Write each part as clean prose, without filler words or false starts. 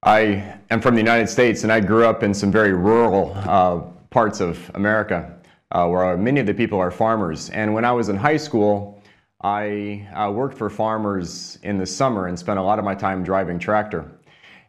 I am from the United States, and I grew up in some very rural parts of America where many of the people are farmers. And when I was in high school, I worked for farmers in the summer and spent a lot of my time driving tractor.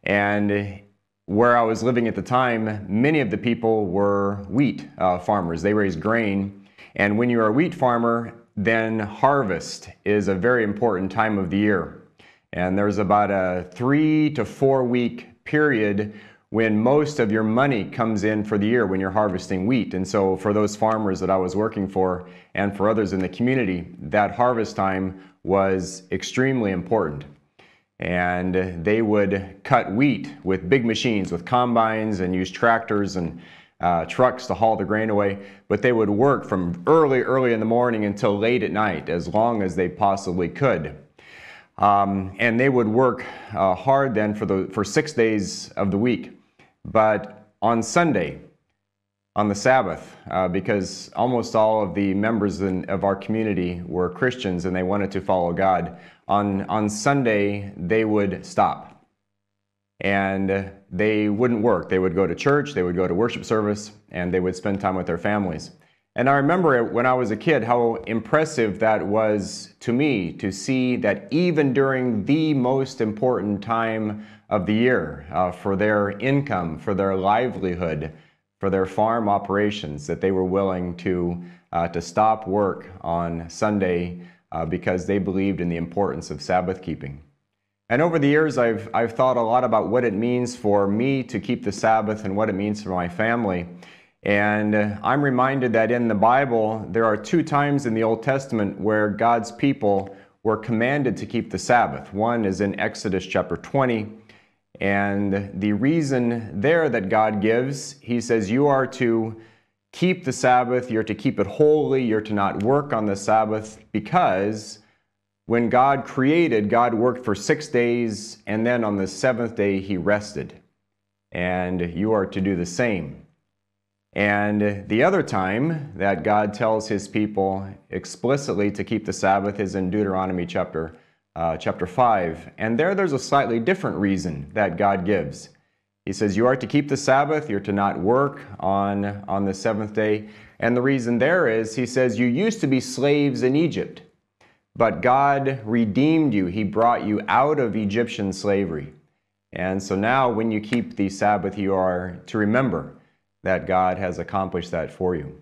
And where I was living at the time, many of the people were wheat farmers. They raised grain. And when you're a wheat farmer, then harvest is a very important time of the year. And there's about a 3 to 4 week period when most of your money comes in for the year when you're harvesting wheat. And so for those farmers that I was working for and for others in the community, that harvest time was extremely important. And they would cut wheat with big machines, with combines, and use tractors and trucks to haul the grain away. But they would work from early in the morning until late at night, as long as they possibly could. And they would work hard then for 6 days of the week. But on Sunday, on the Sabbath, because almost all of the members of our community were Christians and they wanted to follow God, on Sunday they would stop. And they wouldn't work. They would go to church, they would go to worship service, and they would spend time with their families. And I remember when I was a kid how impressive that was to me to see that even during the most important time of the year for their income, for their livelihood, for their farm operations, that they were willing to stop work on Sunday because they believed in the importance of Sabbath keeping. And over the years, I've thought a lot about what it means for me to keep the Sabbath and what it means for my family. And I'm reminded that in the Bible, there are 2 times in the Old Testament where God's people were commanded to keep the Sabbath. One is in Exodus chapter 20. And the reason there that God gives, he says, you are to keep the Sabbath, you're to keep it holy, you're to not work on the Sabbath, because when God created, God worked for 6 days, and then on the 7th day he rested. And you are to do the same. And the other time that God tells his people explicitly to keep the Sabbath is in Deuteronomy chapter 5. And there's a slightly different reason that God gives. He says, you are to keep the Sabbath, you're to not work on the 7th day. And the reason there is, he says, you used to be slaves in Egypt, but God redeemed you. He brought you out of Egyptian slavery. And so now when you keep the Sabbath, you are to remember that God has accomplished that for you.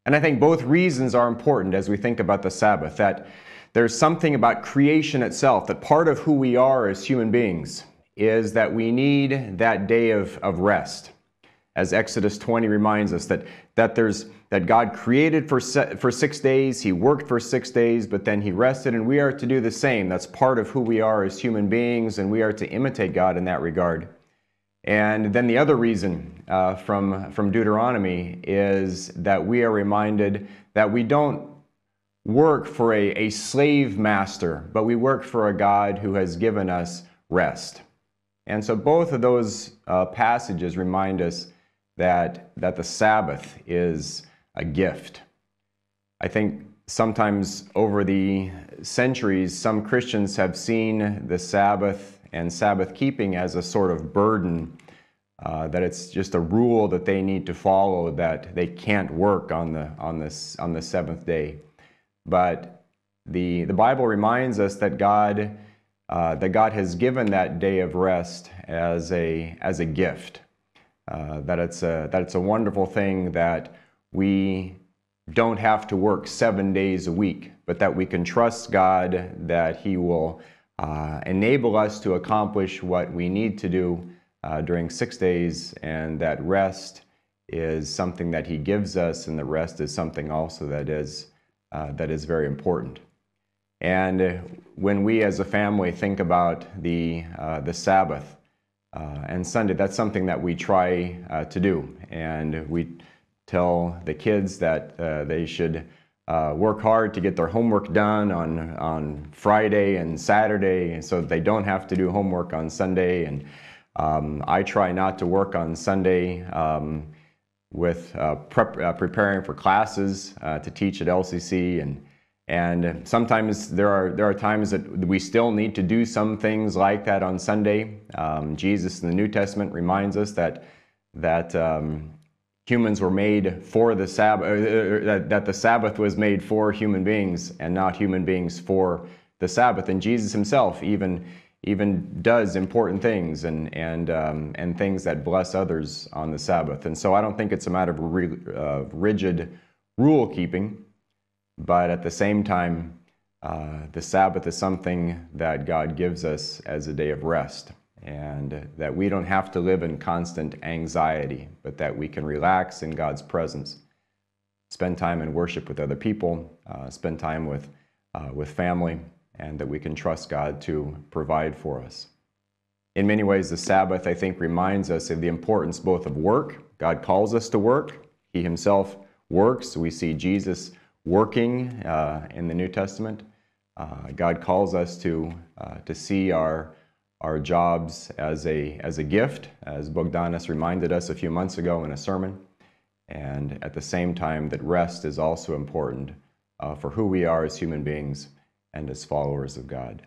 And I think both reasons are important as we think about the Sabbath, that there's something about creation itself, that part of who we are as human beings is that we need that day of rest. As Exodus 20 reminds us that God created for 6 days, he worked for 6 days, but then he rested, and we are to do the same. That's part of who we are as human beings, and we are to imitate God in that regard. And then the other reason from Deuteronomy is that we are reminded that we don't work for a slave master, but we work for a God who has given us rest. And so both of those passages remind us that the Sabbath is a gift. I think sometimes over the centuries, some Christians have seen the Sabbath and Sabbath keeping as a sort of burden, that it's just a rule that they need to follow, that they can't work on the 7th day. But the Bible reminds us that God has given that day of rest as a gift. That it's a wonderful thing that we don't have to work 7 days a week, but that we can trust God that he will enable us to accomplish what we need to do during 6 days, and that rest is something that he gives us, and the rest is something also that is very important. And when we as a family think about the Sabbath and Sunday, that's something that we try to do. And we tell the kids that they should work hard to get their homework done on Friday and Saturday so that they don't have to do homework on Sunday. And I try not to work on Sunday with preparing for classes to teach at LCC, And sometimes there are times that we still need to do some things like that on Sunday. Jesus in the New Testament reminds us that humans were made for the Sabbath, that the Sabbath was made for human beings and not human beings for the Sabbath. And Jesus himself even does important things and things that bless others on the Sabbath. And so I don't think it's a matter of rigid rule keeping, but at the same time, the Sabbath is something that God gives us as a day of rest, and that we don't have to live in constant anxiety, but that we can relax in God's presence, spend time in worship with other people, spend time with family, and that we can trust God to provide for us. In many ways, the Sabbath, I think, reminds us of the importance both of work. God calls us to work. He himself works. We see Jesus working in the New Testament. God calls us to see our jobs as a gift, as Bogdanas reminded us a few months ago in a sermon, and at the same time that rest is also important for who we are as human beings and as followers of God.